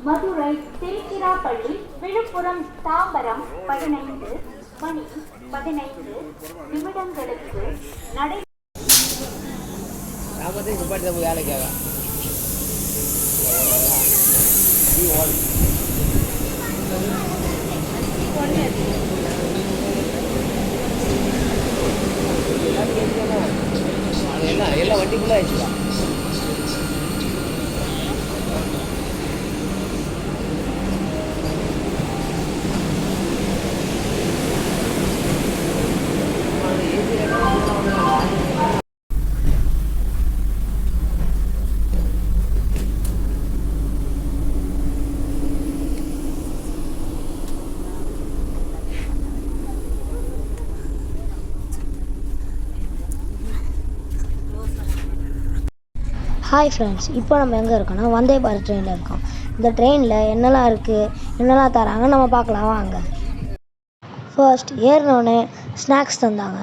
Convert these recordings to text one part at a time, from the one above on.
மதுரை திருச்சிராப்பள்ளி விழுப்புரம் தாம்பரம் 15 மணி 15 நிமிடங்களுக்கு நடை எல்லாம் வண்டிக்குள்ளே ஆயிடுச்சுதான். ஹாய் ஃப்ரெண்ட்ஸ், இப்போ நம்ம எங்கே இருக்கோம்னா வந்தே பாரத் ட்ரெயினில் இருக்கோம். இந்த ட்ரெயினில் என்னெல்லாம் இருக்குது, என்னெல்லாம் தராங்க நம்ம பார்க்கலாம் வாங்க. ஃபர்ஸ்ட் ஏறினோடனே ஸ்நாக்ஸ் தந்தாங்க.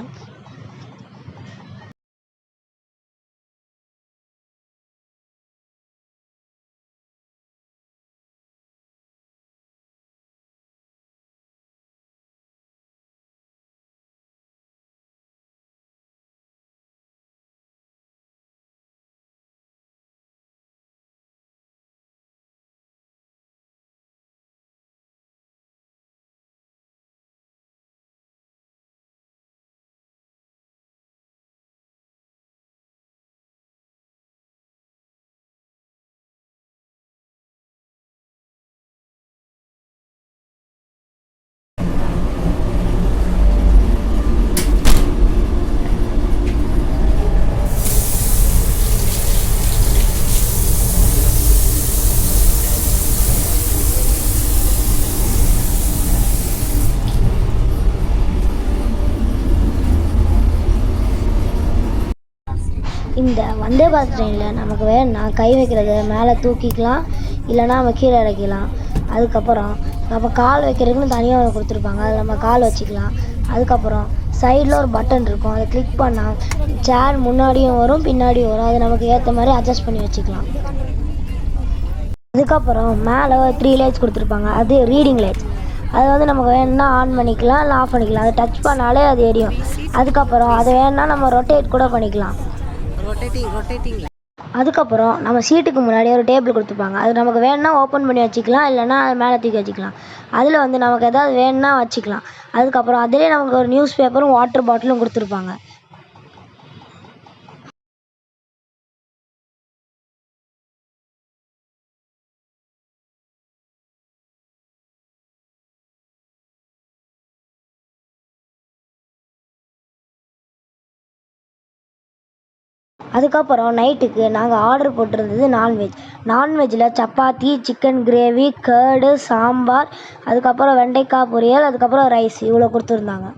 இந்த வந்தே பாரத் ட்ரெயினில் நமக்கு வேணும்னா கை வைக்கிறது மேலே தூக்கிக்கலாம், இல்லைனா நம்ம கீழே இறக்கிக்கலாம். அதுக்கப்புறம் நம்ம கால் வைக்கிறதுக்குன்னு தனியாக ஒன்று கொடுத்துருப்பாங்க, அதில் நம்ம கால் வச்சுக்கலாம். அதுக்கப்புறம் சைடில் ஒரு பட்டன் இருக்கும், அதை கிளிக் பண்ணால் சேர் முன்னாடியும் வரும் பின்னாடியும் வரும், அதை நமக்கு ஏற்ற மாதிரி அட்ஜஸ்ட் பண்ணி வச்சுக்கலாம். அதுக்கப்புறம் மேலே 3 லைட்ஸ் கொடுத்துருப்பாங்க, அது ரீடிங் லைட்ஸ். அதை வந்து நமக்கு வேணும்னா ஆன் பண்ணிக்கலாம், இல்லை ஆஃப் பண்ணிக்கலாம். அதை டச் பண்ணாலே அது எரியும். அதுக்கப்புறம் அதை வேணும்னா நம்ம ரொட்டேட் கூட பண்ணிக்கலாம். அதுக்கப்புறம் நம்ம சீட்டுக்கு முன்னாடி ஒரு டேபிள் கொடுத்துருப்பாங்க, அது நமக்கு வேணும்னா ஓப்பன் பண்ணி வச்சுக்கலாம், இல்லைனா அது மேலே தூக்கி வச்சுக்கலாம். அதில் வந்து நமக்கு எதாவது வேணும்னா வச்சுக்கலாம். அதுக்கப்புறம் அதிலே நமக்கு ஒரு நியூஸ் பேப்பரும் வாட்டர் பாட்டிலும் கொடுத்துருப்பாங்க. அதுக்கப்புறம் நைட்டுக்கு நாங்கள் ஆர்டர் போட்டிருந்தது நான்வெஜ்ஜில் சப்பாத்தி, சிக்கன் கிரேவி, கர்டு, சாம்பார், அதுக்கப்புறம் வெண்டைக்காய் பொரியல், அதுக்கப்புறம் ரைஸ், இவ்வளோ கொடுத்துருந்தாங்க.